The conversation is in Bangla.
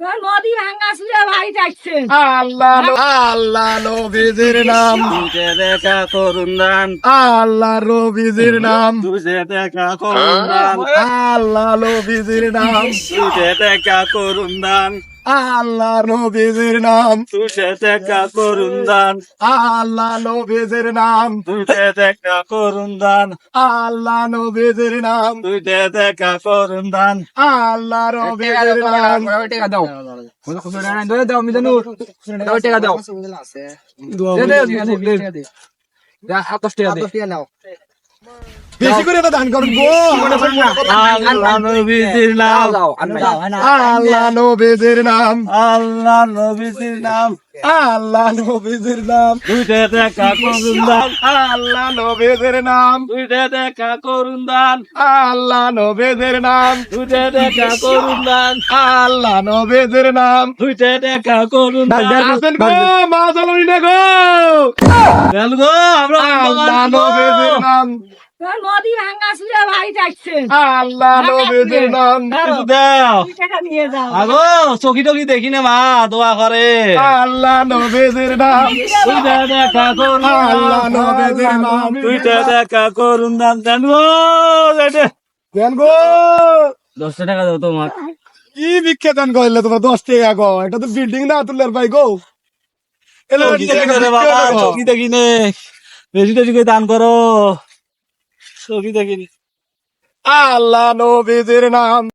নদী ভাঙা শুয়ে ভাই যাচ্ছে। আল্লাহ নবীজির নাম, তুঝে দেখা করুন দান, আল্লাহ নবীজির নাম, তুঝে দেখা করুন দান, আল্লাহ নবীজির নাম, তুঝে দেখা করুন দান, আল্লাহ নবীজির নাম, তুঝে দেখা করুন দান, আল্লাহ নবীজির নাম, তুঝে দেখা করুন দান, আল্লাহ নবীজির নাম, তুঝে দেখা করুন দান। আল্লাহ নবীজির নাম। টাকা দাও দাও মিজানুর টাকা দাও বেশি করে এটা দান করুন গো। আল্লাহ নবীজির নাম, আল্লাহ নবীজির নাম, আল্লাহ নবীজির নাম, আল্লাহ নবীজির নাম, তুঝে দেখা করুন দান, আল্লাহ নবীজির নাম, তুঝে দেখা করুন দান, আল্লাহ নবীজির নাম, তুঝে দেখা করুন দান, আল্লাহ নবীজির নাম। তুঝে দেখা করুন দান। আসেন গো, মা চলনি না গো। গেল গো, আমরা আল্লাহ নবীজির নাম, নদী ভাঙা শুয়ে ভাই যাচ্ছে। আল্লাহ নবীজির নাম, কিছু দাও। টাকা নিয়ে যাও। আগো চকি টকি দেখি না মা দোয়া করে। আল্লাহ নবীজির নাম, তুইটা দেখা করুন আল্লাহ নবীজির নাম। তুইটা দেখা করুন দান দেন গো। দেন গো। 10 টাকা দাও তোমার। কি ভিক্ষা দান করলে তোমার 10 টাকা গো? এটা তো বিল্ডিং না তুলের ভাই গো। এলো চকি দেখি না রে বাবা, চকি দেখি নে। বেশি বেশি করে দান করো। চকি দেখি নে। আল্লাহ নবীজির নাম।